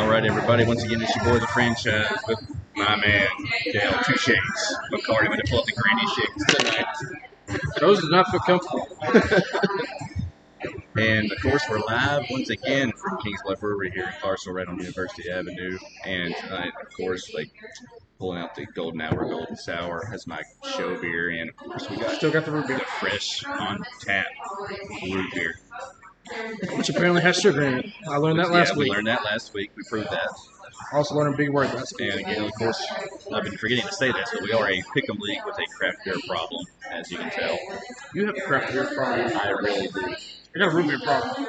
All right, everybody. Once again, it's your boy, the franchise, with my man, Dale Two Shades McCarty. I'm going to pull up the granny shades tonight. Those do not feel comfortable. And, of course, we're live once again from Kings Bluff Brewery here in Clarksville, right on University Avenue. And tonight, of course, pulling out the Golden Hour Golden Sour as my show beer. And, of course, we Still got the root beer, the fresh on tap root beer. which apparently has sugar in it. I learned that last We week. learned that last week. We proved that. Also learned a big word last week. And again, of course, I've been forgetting to say this, but we are a pick'em league with a craft beer problem, as you can tell. You have a craft beer problem. I really do. I got a root beer problem.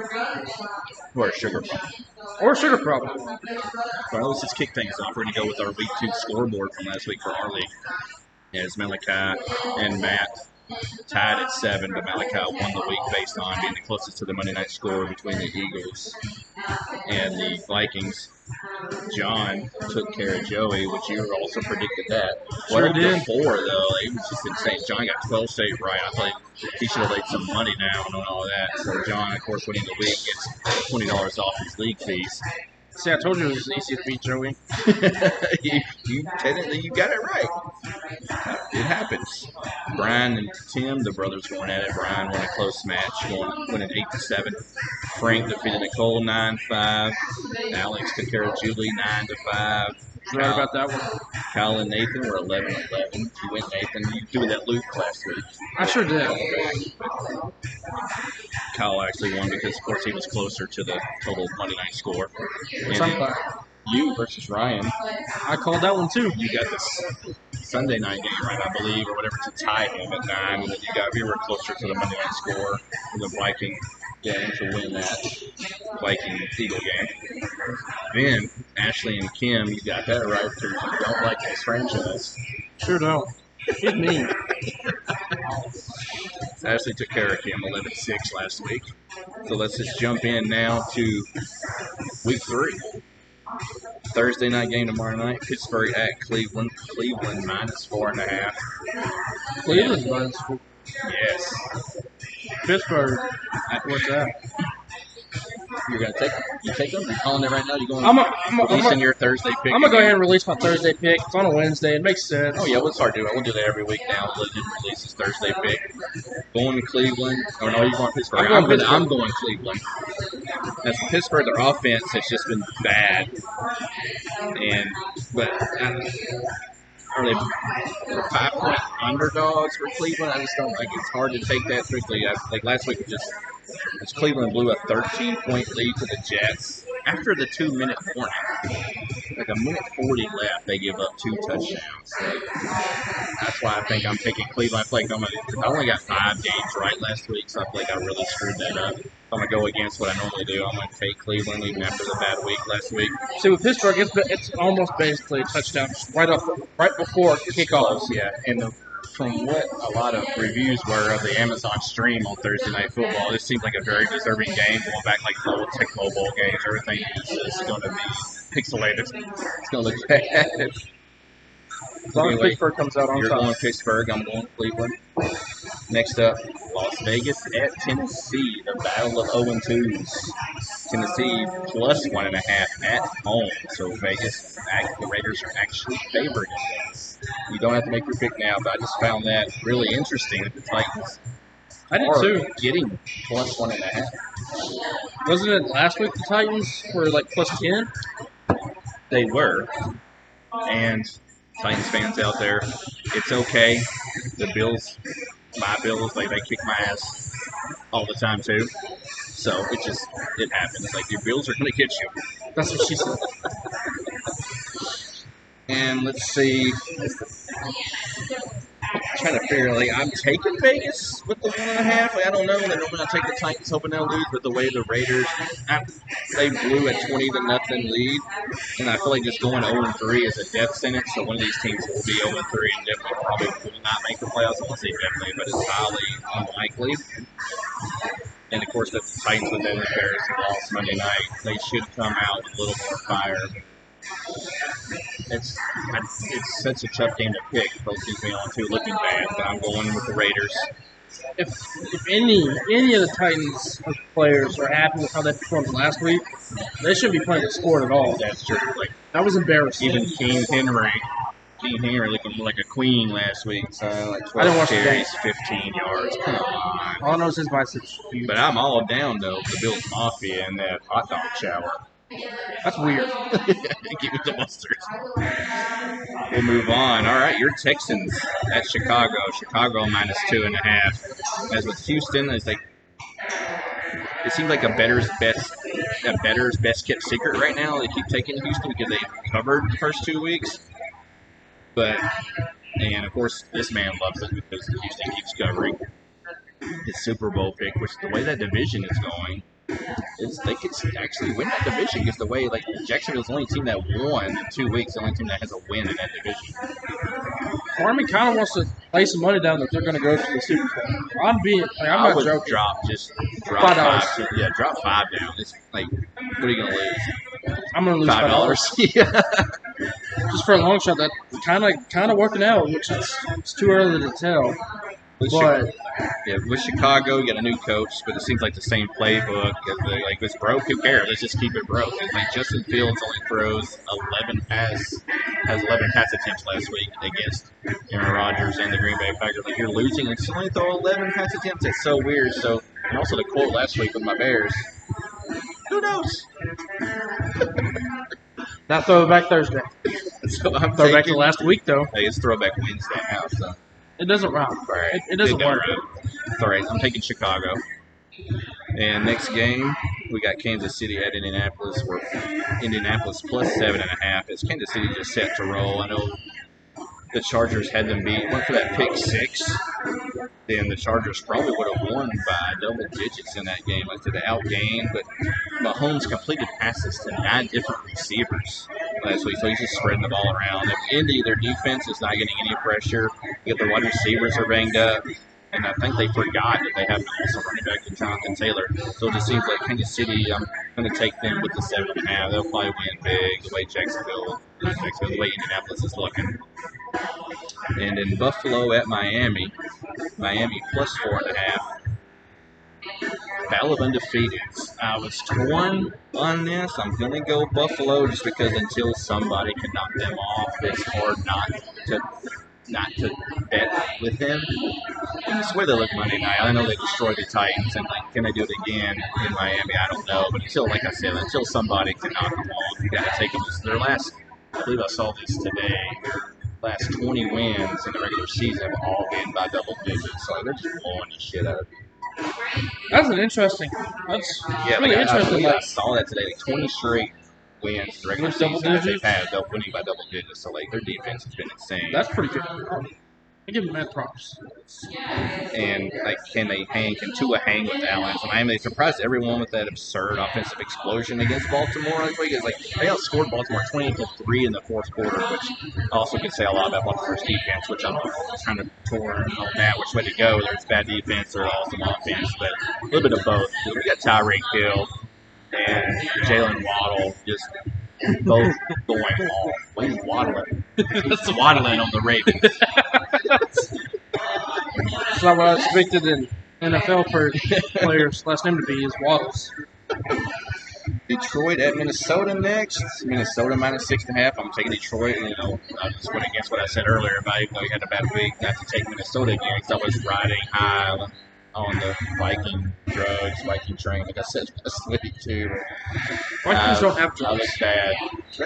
Or a sugar problem. Or a sugar problem. Well, let's just kick things off. We're going to go with our week 2 scoreboard from last week for our league. As Malachi and Matt tied at 7, but Malachi won the week based on being the closest to the Monday night score between the Eagles and the Vikings. John took care of Joey, which you also predicted that. Sure did. 4, though. It was just insane. John got 12 straight right. I thought he should have laid some money down on all of that. So John, of course, winning the week, gets $20 off his league fees. See, I told you it was easy to beat Joey. you technically you got it right. It happens. Brian and Tim, the brothers, going at it. Brian won a close match, winning 8-7. Frank defeated Nicole 9-5. Alex took care of Julie 9-5. Right about that one. Kyle and Nathan were 11-11. You went, Nathan. You doing that loop last week. I sure did. Kyle actually won because, of course, he was closer to the total Monday night score. Which I'm fine. You versus Ryan. I called that one too. You got this Sunday night game right, I believe, or whatever, to tie him at 9. And then you were closer to the Monday night score for the Viking game to win that Viking Eagle game. Then Ashley and Kim, you got that right because you don't like this franchise. Sure don't. It's mean. Ashley took care of Kim 11-6 last week. So let's just jump in now to week 3. Thursday night game tomorrow night. Pittsburgh at Cleveland. Cleveland -4.5. Cleveland's minus 4. Yes. Pittsburgh. What's that? You're gonna take them? You're calling it right now? You're going I'm your Thursday pick? going to go ahead and release my Thursday pick. It's on a Wednesday. It makes sense. Oh yeah, we'll start doing it. We'll do that every week now. We'll let him release his Thursday pick. Going to Cleveland. Oh no, you're going Pittsburgh. I'm going Cleveland. As for Pittsburgh, their offense has just been bad. But are they 5-point underdogs for Cleveland? I just don't think it's hard to take that strictly. Like last week, as Cleveland blew a 13-point lead to the Jets after the 2-minute warning. Like a minute 40 left, they give up 2 touchdowns. So that's why I think I'm picking Cleveland. I feel like I only got 5 games right last week, so I feel like I really screwed that up. I'm going to go against what I normally do. I'm going to take Cleveland even after the bad week last week. See, with Pittsburgh, it's almost basically a touchdown right before kickoff. Yeah, and from what a lot of reviews were of the Amazon stream on Thursday Night Football, this seems like a very deserving game. Going back like the old Tecmo Bowl games, everything is going to be pixelated. It's going to look bad. As long as Pittsburgh comes out on You're top. going Pittsburgh. I'm going Cleveland. Next up, Las Vegas at Tennessee. The battle of 0-2s. Tennessee plus 1.5 at home. So Vegas, the Raiders are actually favored in this. You don't have to make your pick now, but I just found that really interesting that the Titans I did too. getting plus 1.5. Wasn't it last week the Titans were like plus 10? They were. And Titans fans out there, it's okay. The Bills, my Bills, they kick my ass all the time too. So it happens. Like your Bills are going to get you. That's what she said. And let's see. Trying to figure, I'm taking Vegas with the 1.5. I don't know. Normally I take the Titans hoping they'll lose, but the way the Raiders, they blew a 20-0 lead, and I feel like just going 0-3 is a death sentence. So one of these teams will be 0-3 and definitely probably will not make the playoffs. I won't say definitely, but it's highly unlikely. And of course, the Titans with that embarrassing loss Monday night, they should come out with a little more fire. It's such a tough game to pick. Both teams being on 2 looking bad, but I'm going with the Raiders. if any of the Titans players are happy with how they performed last week, they shouldn't be playing the sport at all. That's true. Like That was embarrassing. even King Henry looking like a queen last week. So like 12 I didn't watch the carries, 15 yards. Come on. All I know is his biceps huge. But I'm all down though for Bills Mafia and that hot dog shower. That's weird. Give me the mustard. We'll move on. All right, your Texans at Chicago. Chicago minus 2.5. As with Houston, it's like it seems like a bettor's best kept secret right now. They keep taking Houston because they covered the first 2 weeks. And of course, this man loves it because Houston keeps covering his Super Bowl pick, which the way that division is going, they could actually win that division because the way, like, Jacksonville's the only team that won in 2 weeks, the only team that has a win in that division. Army kind of wants to lay some money down that they're going to go to the Super Bowl. I'm I not would joking. drop $5. Yeah, drop $5 down. It's like, what are you going to lose? I'm going to lose $5. Yeah. Just for a long shot, that kind of working out, which it's too early to tell. But with Chicago, you got a new coach, but it seems like the same playbook. Like, it's broke. Who cares? Let's just keep it broke. It's like Justin Fields only throws 11 pass attempts last week against Aaron Rodgers and the Green Bay Packers. Like, you're losing and still only throw 11 pass attempts. It's so weird. So, and also the quote last week with my Bears. Who knows? not Throwback Thursday. So I'm Throwback to last week, though. Hey, it's Throwback Wednesday now, so. It doesn't rhyme. Right. It doesn't work. It's all right. I'm taking Chicago. And next game, we got Kansas City at Indianapolis. We're Indianapolis plus 7.5. As Kansas City just set to roll. I know the Chargers had them beat. Went for that pick 6. Then the Chargers probably would have won by double digits in that game. Like, they outgained, but Mahomes completed passes to 9 different receivers last week, so he's just spreading the ball around. And Indy, their defense is not getting any pressure. You get the wide receivers are banged up, and I think they forgot that they have an awesome running back in Jonathan Taylor. So it just seems like Kansas City, I'm going to take them with the 7.5. They'll probably win big the way the way Indianapolis is looking. And in Buffalo at Miami plus 4.5. Battle of undefeated. I was torn on this. I'm going to go Buffalo just because until somebody can knock them off, it's hard not to bet with them. And it's where they look Monday night. I know they destroyed the Titans, and like, can they do it again in Miami? I don't know. But like I said, until somebody can knock them off, you got to take them. Their last, I believe I saw this today, their last 20 wins in the regular season have all been by double digits. So they're just blowing the shit out of it. That's really interesting. I saw that today. Like 20 straight wins the regular season that they've had, winning by double digits. So like their defense has been insane. That's pretty good. I give them mad props. And like, can Tua hang with Allen? So Miami, they surprised everyone with that absurd offensive explosion against Baltimore last week. It's like they outscored Baltimore 20-3 in the fourth quarter, which also can say a lot about Baltimore's defense, which I'm kind of torn on that, which way to go. There's bad defense or awesome offense, but a little bit of both. We got Tyreek Hill and Jalen Waddle just both going off. He's waddling. He's waddling on the Ravens. It's not what I expected in NFL for players' last name to be is Waddles. Detroit at Minnesota next. Minnesota minus 6.5. I'm taking Detroit. I just went against what I said earlier about even though he had a bad week, not to take Minnesota again because I was riding high on the Viking train. Like I said last week too. Vikings don't have drugs. I look bad.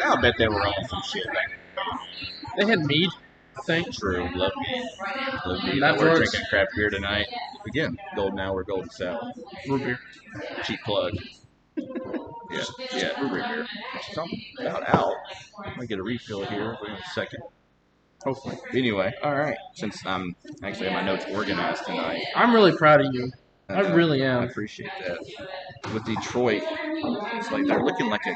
I'll bet they were on some shit back They had mead, I think. True. Love mead. We're drinking craft beer tonight. Again, Golden Hour, Golden South. Root beer. Cheap plug. Yeah, root beer. Something about out. I'm going to get a refill here in a second. Hopefully. Anyway, all right. Since I'm actually my notes organized tonight. I'm really proud of you. I really am. I appreciate that. With Detroit, it's like they're looking like a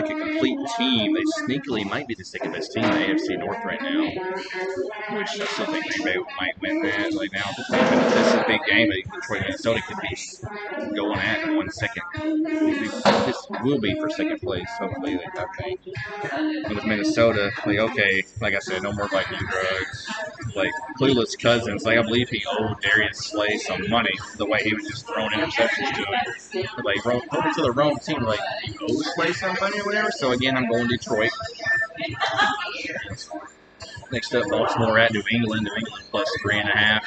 complete team. They sneakily might be the second best team in the AFC North right now, which I still think Green Bay might win that. Like now, this is a big game. Detroit, Minnesota could be going at in 1 second. This will be for second place, hopefully. I think. And with Minnesota, like I said, no more Viking drugs. like clueless Cousins. Like I believe he owed Darius Slay some money the way he was just throwing interceptions to him. Like throwing to the wrong team, like he owes Slay some money or whatever. So again, I'm going Detroit. Next up, Baltimore at New England. New England plus 3.5.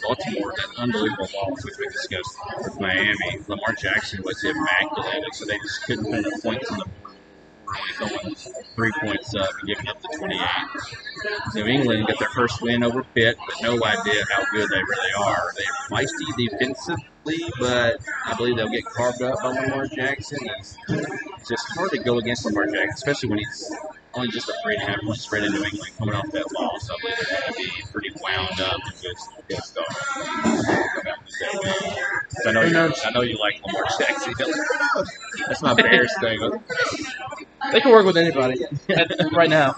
Baltimore, that unbelievable loss, which we discussed with Miami. Lamar Jackson was immaculate, so they just couldn't put enough points on the board. Only going 3 points up and giving up the 28. New England got their first win over Pitt, but no idea how good they really are. They're feisty defensively, but I believe they'll get carved up by Lamar Jackson. It's just hard to go against Lamar Jackson, especially when he's only just a 3.5 point spread in New England coming off that loss. I believe they're going to be pretty wound up and just pissed off. I know you like Lamar Jackson. That's my Bears thing. They can work with anybody right now.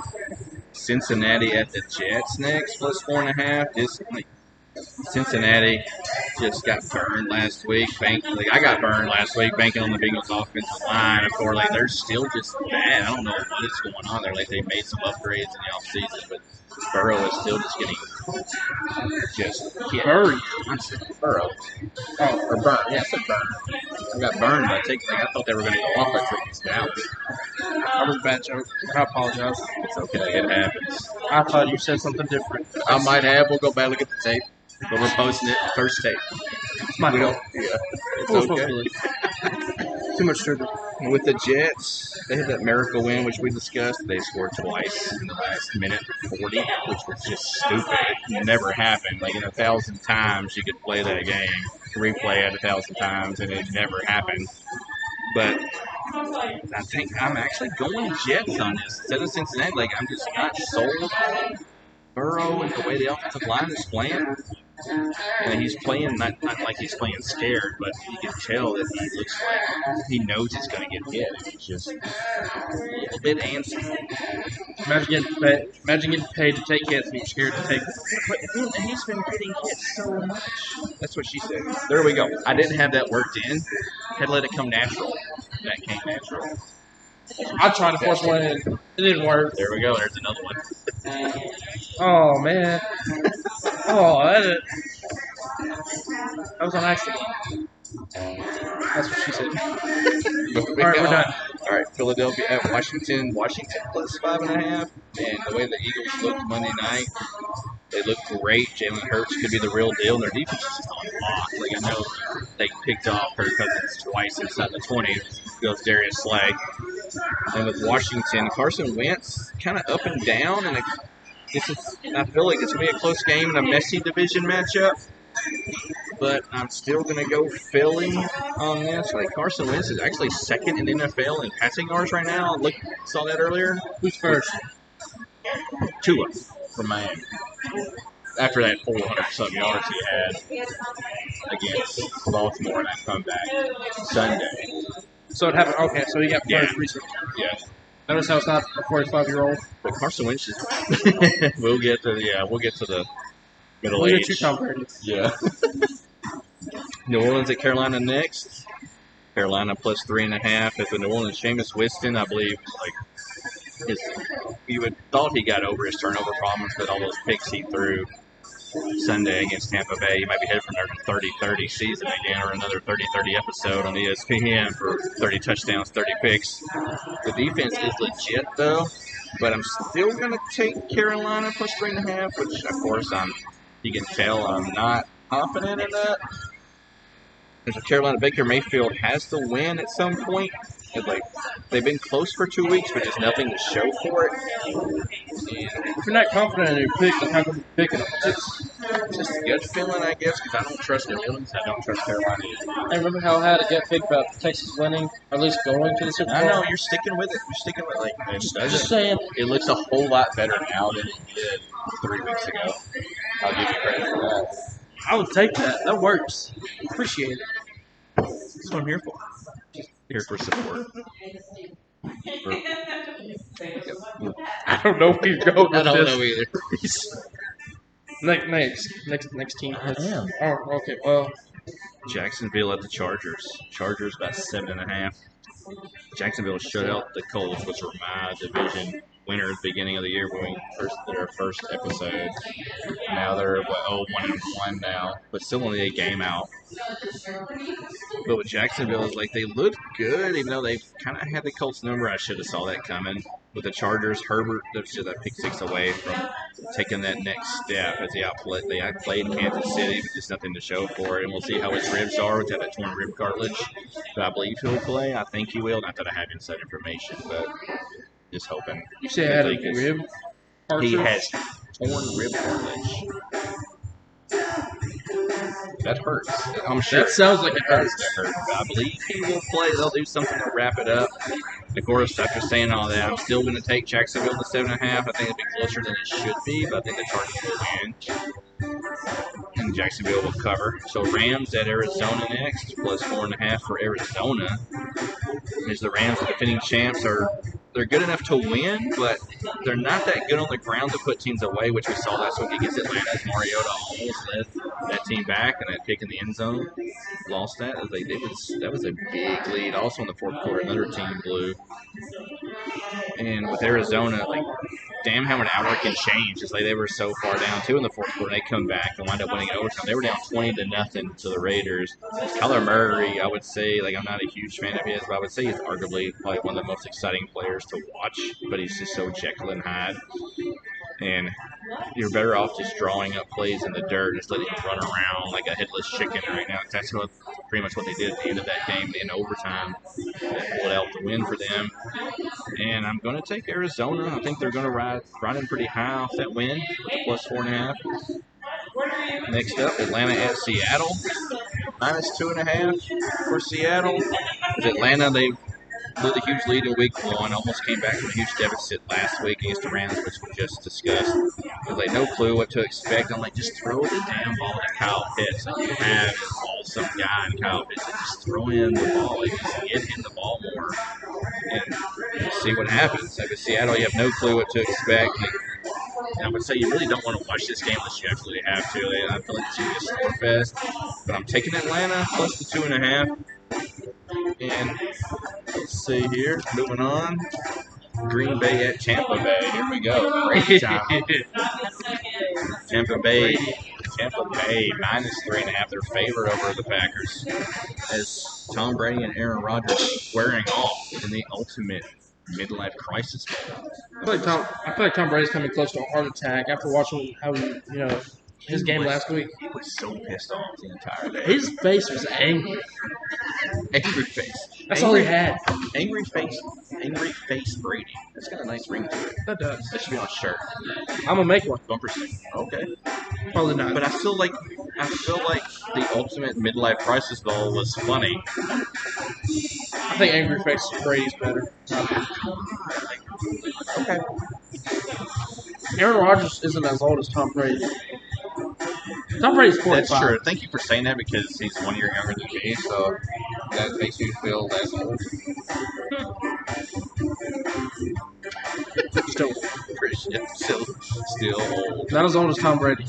Cincinnati at the Jets next, plus 4.5. Cincinnati just got burned last week. I got burned last week banking on the Bengals offensive line. Of course, like they're still just bad. I don't know what is going on there. Like they made some upgrades in the offseason, but Burrow is still just getting burned. I said Burrow. Oh, or burn. Yeah, I said burn. I got burned. I thought they were going to go off by taking this down. That was a bad joke. I apologize. It's okay. It happens. I thought you said something different. I might have. We'll go back and look at the tape. But we're posting it first tape. It's my fault. Yeah. It's okay. Too much sugar. With the Jets, they had that miracle win, which we discussed. They scored twice in the last minute 40, which was just stupid. It never happened. Like in 1,000 times, you could play that game, replay it 1,000 times, and it never happened. But I think I'm actually going Jets on this instead of Cincinnati. Like I'm just not sold on Burrow and the way the offensive line is playing. And he's playing not like he's playing scared, but you can tell that he looks like he knows he's going to get hit. He's just a little bit antsy. Imagine getting paid to take hits and you're scared to take them. But he's been getting hit so much. That's what she said. There we go. I didn't have that worked in. Had to let it come natural. That came natural. I tried to force one in. It didn't work. There we go. There's another one. Oh, man. Oh, that was on accident. That's what she said. All right, we're done. All right, Philadelphia at Washington. Washington plus 5.5. And the way the Eagles looked Monday night, they looked great. Jalen Hurts could be the real deal. Their defense is just on lock. Like I know they picked off Kirk Cousins twice inside the 20. Goes Darius Slay. And with Washington, Carson Wentz kind of up and down, and I feel like it's going to be a close game and a messy division matchup. But I'm still going to go Philly on this. Like Carson Wentz is actually second in the NFL in passing yards right now. Saw that earlier. Who's first? Tua from Miami. After that 400-something yards he had against Baltimore in that comeback Sunday. So it happened. Okay, so he got first recently. Yeah. Notice how it's not a 45-year-old. But Carson Wentz is. we'll get to the middle age. We'll get you Tom Brady. Yeah. New Orleans at Carolina next. Carolina plus 3.5 at the New Orleans. Jameis Winston, I believe, you would thought he got over his turnover problems, but all those picks he threw Sunday against Tampa Bay, he might be headed for another 30-30 season again, or another 30-30 episode on ESPN for 30 touchdowns, 30 picks. The defense is legit though, but I'm still gonna take Carolina plus 3.5, which of course you can tell I'm not confident in that. There's a Carolina. Baker Mayfield has to win at some point. They've been close for 2 weeks, but just nothing to show for it. And if you're not confident in your pick, then how come you pick it? It's just a gut feeling, I guess, because I don't trust New Orleans. I don't trust Carolina either. I remember how I had a gut pick about Texas winning, or at least going to the Super Bowl. I know, you're sticking with it. Just saying. It looks a whole lot better now than it did 3 weeks ago. I'll give you credit for that. I would take that. That works. Appreciate it. That's what I'm here for. Here for support. I don't know where you're going with I don't this. know either. Next team. I am. Oh, okay. Well, Jacksonville at the Chargers. Chargers about 7.5. Jacksonville shut out the Colts, which were my division winner at the beginning of the year when we first did our first episode. Now they're 1-1 now, but still only a game out. But with Jacksonville, it's like they look good, even though they've kind of had the Colts number. I should have saw that coming. With the Chargers, Herbert, that's just that pick six away from taking that next step as they outplayed Kansas City, but just nothing to show for it. And we'll see how his ribs are with that torn rib cartilage. But I believe he'll play. I think he will. Not that I have inside information, but just hoping. You say I had a rib? He has torn rib cartilage. That hurts. I'm sure. That sounds like it hurts. But I believe he will play. They'll do something to wrap it up. Of course, after saying all that, I'm still going to take Jacksonville to 7.5. I think it'll be closer than it should be, but I think the Chargers will win. And Jacksonville will cover. So Rams at Arizona next, plus 4.5 for Arizona. As the Rams, the defending champs, they're good enough to win, but they're not that good on the ground to put teams away, which we saw last week against Atlanta as Mariota almost led that team back, and that pick in the end zone lost that. That was a big lead. Also in the fourth quarter, another team blew. And with Arizona, like, damn how an hour can change. It's like they were so far down, too, in the fourth quarter. They come back and wind up winning in overtime. They were down 20-0 to the Raiders. Kyler Murray, I would say, like, I'm not a huge fan of his, but I would say he's arguably probably one of the most exciting players to watch, but he's just so Jekyll and Hyde. And you're better off just drawing up plays in the dirt, just letting him run around like a headless chicken right now. That's pretty much what they did at the end of that game in overtime. They pulled out the win for them. And I'm going to take Arizona. I think they're going to ride in pretty high off that win, plus 4.5. Next up, Atlanta at Seattle, minus 2.5 for Seattle. With Atlanta, they blew the huge lead in week 1, almost came back from a huge deficit last week against the Rams, which we just discussed. With like no clue what to expect. I'm like, just throw the damn ball to Kyle Pitts. Like, you have an awesome guy in Kyle Pitts. Just throw in the ball. Like, just get him the ball more and see what happens. Like with Seattle, you have no clue what to expect. And I would say you really don't want to watch this game unless you absolutely have to. I feel like it's going to be a score fest. But I'm taking Atlanta plus the 2.5. And let's see here. Moving on. Green Bay at Tampa Bay. Here we go. Great time. Tampa Bay, minus 3.5. They're favored over the Packers. As Tom Brady and Aaron Rodgers squaring off in the ultimate midlife crisis. I feel like Tom Brady's coming close to a heart attack after watching how his game last week. He was so pissed off the entire day. His face was angry. Angry face. That's all he had. Angry face Brady. That's got a nice ring to it. That does. That should be on a shirt. I'm gonna make one. Bumper sticker. Okay. Probably not. But I feel like the ultimate midlife crisis ball was funny. I think angry face Brady's better. Okay. Aaron Rodgers isn't as old as Tom Brady. Tom Brady's 45. That's true. Thank you for saying that because he's 1 year younger than me, so that makes you feel less old. Still old. Not as old as Tom Brady.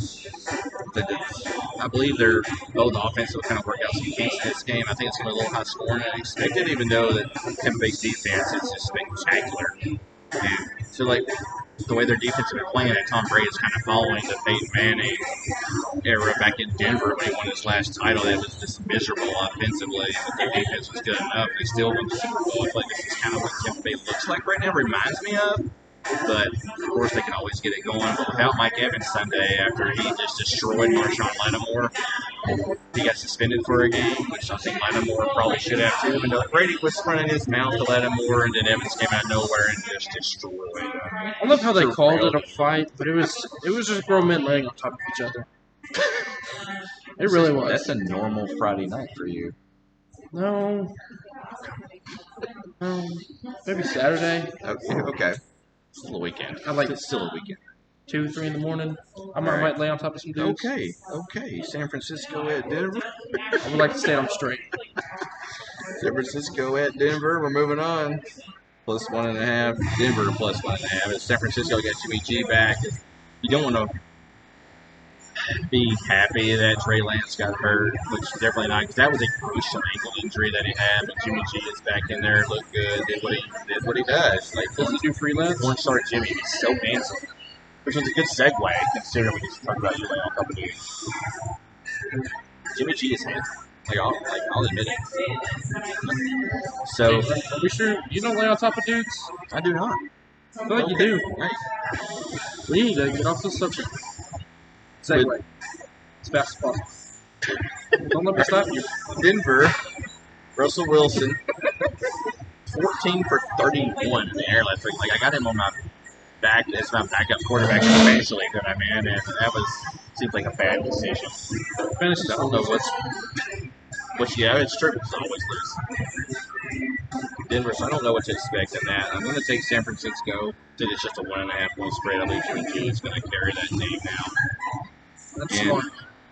I believe they're both offensive kind of workouts you can't see this game. I think it's going to be a little high scoring than expected, even though the Tampa Bay's defense is just spectacular. And so, like, the way their defense has been playing it, Tom Brady is kind of following the Peyton Manning era back in Denver when he won his last title. That was just miserable offensively, but their defense was good enough. They still won the Super Bowl. I feel like this is kind of what Tampa Bay looks like right now. Reminds me of. But, of course, they can always get it going. But without Mike Evans Sunday, after he just destroyed Marshawn Lattimore, he got suspended for a game, which I think Lattimore probably should have too. Even though Brady was running his mouth to Lattimore, and then Evans came out of nowhere and just destroyed him. I love how they called it a fight, but it was just grown men laying on top of each other. It really was. That's a normal Friday night for you. No. Maybe Saturday. Okay. Still a weekend. It's still a weekend. 2, 3 in the morning. I might lay on top of some dudes. Okay. San Francisco at Denver. I would like to stay on straight. San Francisco at Denver. We're moving on. Plus 1.5. Denver plus 1.5. San Francisco got Jimmy G back. You don't want to. be happy that Trey Lance got hurt, which definitely not, because that was a gruesome ankle injury that he had. But Jimmy G is back in there, looked good, did what he does. Like Does he do freelance? one star Jimmy, he's so handsome. Which was a good segue, considering we just talked about you on Call of Duty. Jimmy G is handsome. I'll admit it. So Are we sure you don't lay on top of dudes? I do not. I feel like you do. Nice. We need to get off the subject. Segue. As fast as possible. Don't let me stop you. Denver, Russell Wilson, 14 for 31 in the air last week. Like I got him on my back as my backup quarterback in the fantasy league that I'm in, and that seems like a bad decision. Finish I don't know what's yeah, it's true. It's always lose. Denver, so I don't know what to expect in that. I'm going to take San Francisco. Since it's just a 1.5 point spread. I believe Jimmy G is going to carry that team now. That's And smart.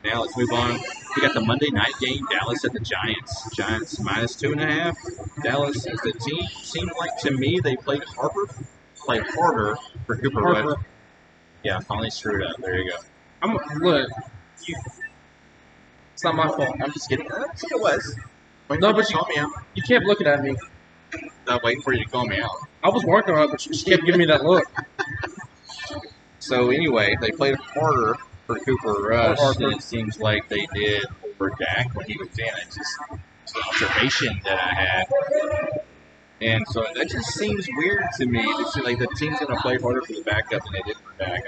now let's move on. We got the Monday night game, Dallas at the Giants. Giants minus 2.5. Dallas is the team. Seemed like to me they played harder for Cooper Harper. Rush. Yeah, finally screwed up. There you go. Look. It's not my fault. I'm just kidding. I think it was. No, but you call me out. You kept looking at me. I'm waiting for you to call me out. I was working on it, but you just kept giving me that look. So anyway, they played harder for Cooper Rush Harper. than it seems like they did for Dak when he was in. It's just an observation that I had. And so that just seems weird to me. It seems like the team's going to play harder for the backup than they did for Dak.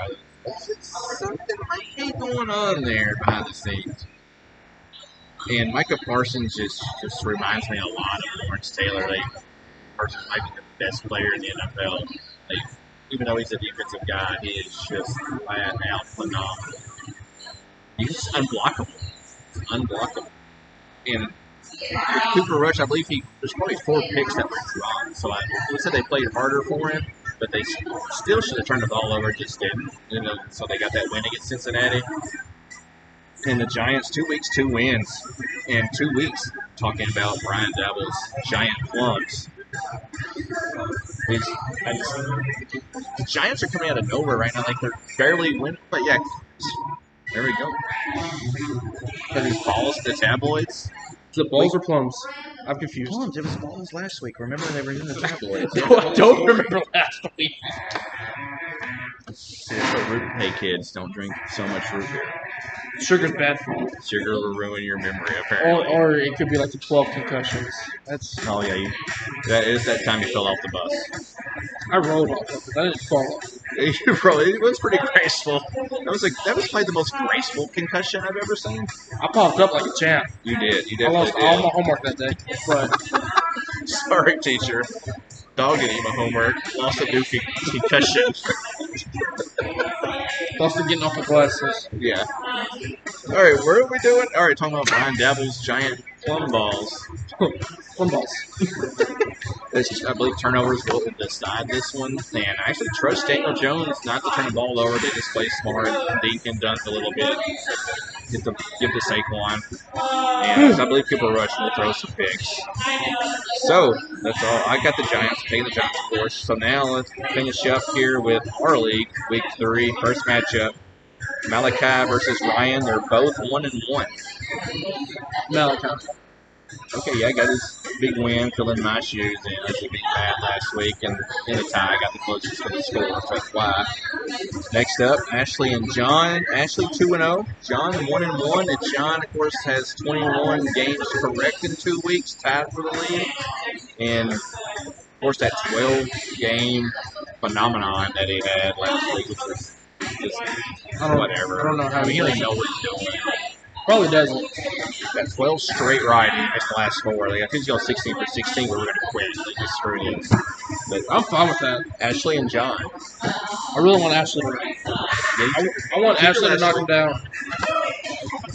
Something might be going on there behind the scenes. And Micah Parsons just reminds me a lot of Lawrence Taylor. Parsons might be the best player in the NFL. Even though he's a defensive guy, he is just flat out phenomenal. He's just unblockable. Unblockable. And with Cooper Rush, I believe there's probably 4 picks that were dropped. So I said they played harder for him, but they still should have turned the ball over, just didn't. So they got that win against Cincinnati. And the Giants, 2 weeks, 2 wins. And 2 weeks talking about Brian Daboll's giant plums. The Giants are coming out of nowhere right now. Like they're barely winning. But yeah, there we go. Because he's balls to the tabloids. Is it balls or plums? I'm confused. Plums, it was balls last week. Remember they were in the tabloids. I don't remember last week. Hey kids, don't drink so much root beer. Sugar's bad for you. Sugar will ruin your memory, apparently. Or it could be like the 12 concussions. That's. Oh yeah, that is that time you fell off the bus. I rolled off of it. I didn't fall off. It was pretty graceful. That was probably the most graceful concussion I've ever seen. I popped up like a champ. You did. You I definitely lost did. all my homework that day. But Sorry, teacher. Dog getting my homework. Lost a new concussion. lost to getting off the glasses. Yeah. All right, where are we doing? All right, talking about Brian Daboll's giant plum balls. Plum balls. I believe turnovers will decide this one. And I actually trust Daniel Jones not to turn the ball over. They just play smart, dink and dunk a little bit. Give the Saquon. And I believe Cooper Rush will throw some picks. So, that's all. I got the Giants, taking the Giants, of course. So now let's finish up here with our league, Week 3, first matchup. Malachi versus Ryan. They're both 1-1. Malachi. Okay, yeah, I got his big win, filling my shoes in. I beat Matt last week, and in a tie, I got the closest to the score, so that's why. Next up, Ashley and John. Ashley 2-0. John 1-1. And John, of course, has 21 games correct in 2 weeks, tied for the league. And, of course, that 12-game phenomenon that he had last week, which was just whatever. I don't know how he he don't does know it. what he's doing. Probably doesn't. Got 12 straight right in his last 4. Like, I think he's going 16 for 16, but we're going to quit. Like, just screw this. But I'm fine with that. Ashley and John. I really want Ashley to win. I want Ashley to knock him down.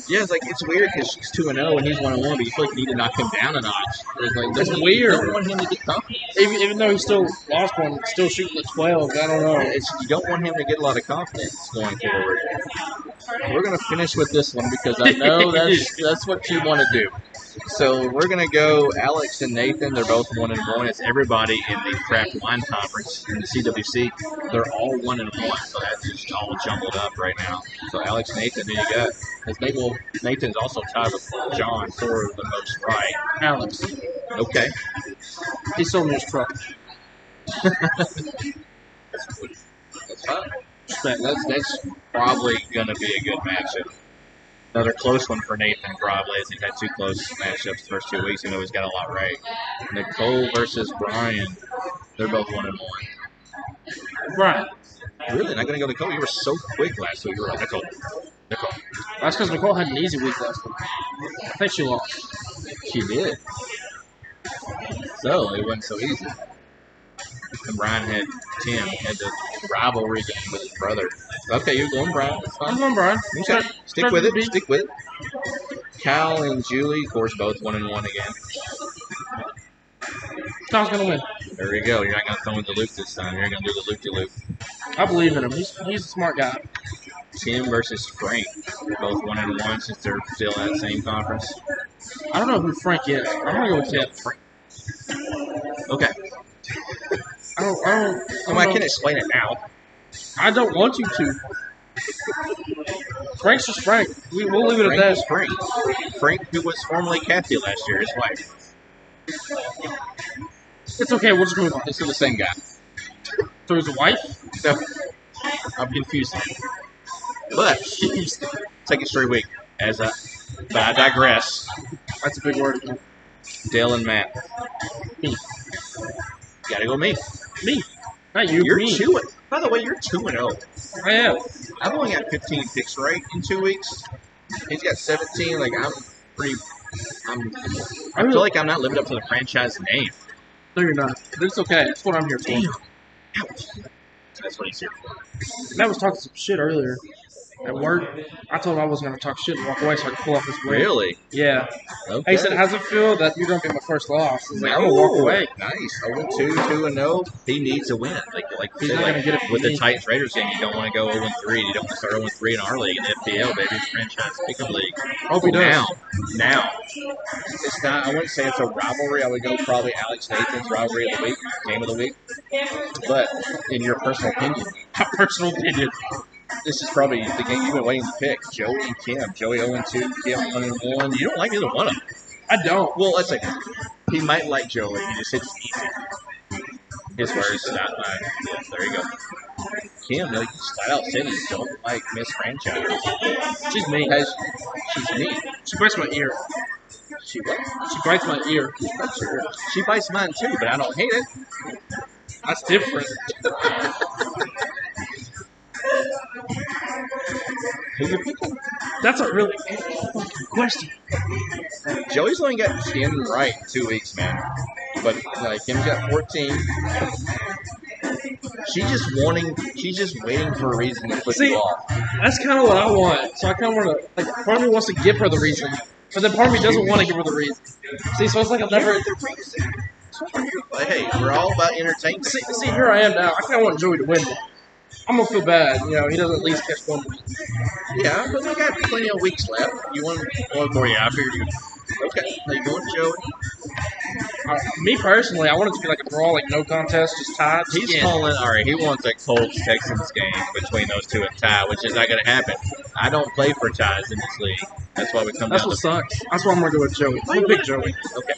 Yeah, it's weird because she's 2-0 and he's 1-1, but you feel like you need to knock him down a notch. It's weird. You don't want him to get confidence. Even though he still lost one, still shooting at 12. I don't know. You don't want him to get a lot of confidence going forward. We're going to finish with this one because I know that's what you want to do. So we're gonna go Alex and Nathan. They're both 1-1. It's everybody in the craft wine conference in the CWC. They're all 1-1. So that's just all jumbled up right now. So Alex and Nathan, who you got? Because Nathan's also tied with John for the most right. Alex. Okay. He sold me his truck. That's fine. That's probably gonna be a good matchup. Another close one for Nathan, probably, as he's had two close matchups the first 2 weeks, even though he's got a lot right. Nicole versus Brian. They're both 1-1. Brian. Really? Not going to go Nicole? You were so quick last week. You were like, Nicole. That's because Nicole had an easy week last week. I think she lost. She did. So, it wasn't so easy. And Brian had Tim. He had the rivalry game with his brother. Okay, you're going Brian. That's fine. I'm going Brian. Okay. Stick with it. Stick with it. Cal and Julie, of course, both 1-1 again. Cal's going to win. There you go. You're not going to throw in the loop this time. You're going to do the loop-de-loop. I believe in him. He's a smart guy. Tim versus Frank. Both 1-1 since they're still in that same conference. I don't know who Frank is. I'm going to go with Tim. Frank. Okay. I can explain it now. I don't want you to. Frank's just Frank. We'll leave it at that. Frank. Frank, who was formerly Kathy last year, his wife. It's okay. We'll just move on. This is the same guy. So his wife? No. I'm confused. But second straight week. But I digress. That's a big word. Dale and Matt. Me. Gotta go me. Me. Not you. You're me. 2. By the way, you're 2-0. I am. I've only got 15 picks right in 2 weeks. He's got 17. Like I feel like I'm not living up to the franchise name. No, you're not. But it's okay. That's what I'm here for. Damn. Ouch. That's what he's here for. Matt was talking some shit earlier at work. I told him I wasn't going to talk shit and walk away so I could pull off this win. Really? Yeah. Okay. He said, how's it feel that you're going to be my first loss? I was like, I'm going to walk away. Nice. 0-2, 2-0. He needs a win. Like he's not going to get it with the Titans Raiders game. You don't want to go 0-3. You don't want to start 0-3 in our league in the FPL, baby. It's franchise pick'em league. Hope he does. Now. It's not. I wouldn't say it's a rivalry. I would go probably Alex Nathan's rivalry of the week, game of the week. But in your personal opinion, this is probably the game you've been waiting to pick. Joey and Kim. Joey 0-2, Kim 1-1. You don't like either one of them. I don't. Well, let's say he might like Joey. He just hits easy. His words, not mine. Yeah, there you go. Kim, like, flat out said he don't like Miss Franchise. She's mean. She's mean. She bites my ear. She what? She bites my ear. She bites mine too, but I don't hate it. That's different. Who you picking? That's a really fucking question. Joey's only got 10 right in 2 weeks, man. But Kim's got 14. She's just waiting for a reason to put you off. That's kind of what I want. So I kind of want to, part of me wants to give her the reason, but then part of me doesn't want to give her the reason. See, so it's like I've never. Hey, we're all about entertainment. See, here I am now. I kind of want Joey to win. I'm gonna feel bad, he doesn't at least catch one week. Yeah, but we got plenty of weeks left. You want one more? Yeah, I figured you. Okay, are you going, Joey? Me personally, I want it to be like a brawl, like no contest, just tied. He's calling. All right, he wants a Colts Texans game between those two and tie, which is not going to happen. I don't play for ties in this league. That's why we come. That's what sucks. That's why I'm gonna go with Joey. I'm a big Joey. Okay,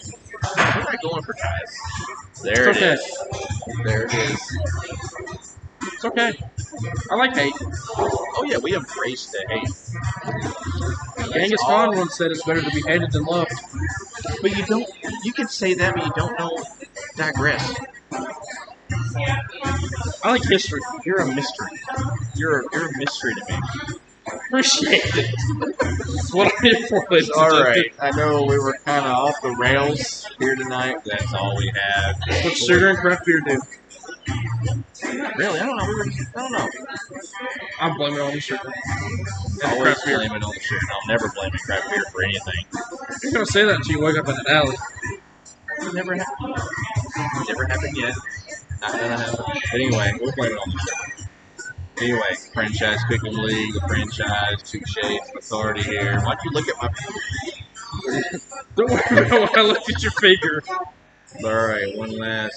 we're not going for ties. There it is. There it is. It's okay. I like hate. Oh yeah, we embrace the hate. Genghis Khan once said it's better to be hated than loved. But you don't. You can say that, but you don't know. Digress. I like history. You're a mystery. You're a mystery to me. Appreciate it. That's what I'm here for. All right. I know we were kind of off the rails here tonight. That's all we have. What sugar and craft beer do? Really? I don't know. I don't know. I'm blaming it on the sugar. Always blame it on the sugar. I'll never blame craft beer for anything. You're going to say that until you wake up in an alley. It never happened. Never happened yet. Not gonna happen. But anyway, we'll blame it on the sugar. Anyway, franchise pick'em league, the franchise, 2 Shades of Authority here. Why'd you look at my Don't worry about when I looked at your finger. All right, one last.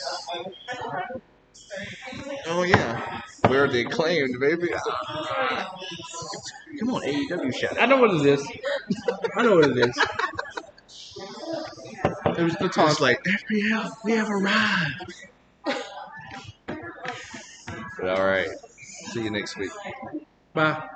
Oh yeah, we're the acclaimed, baby. Come on, AEW shout I out. know what it is. I know what it is. It was the It's taunt. like FPL, we have arrived. But all right, see you next week. Bye.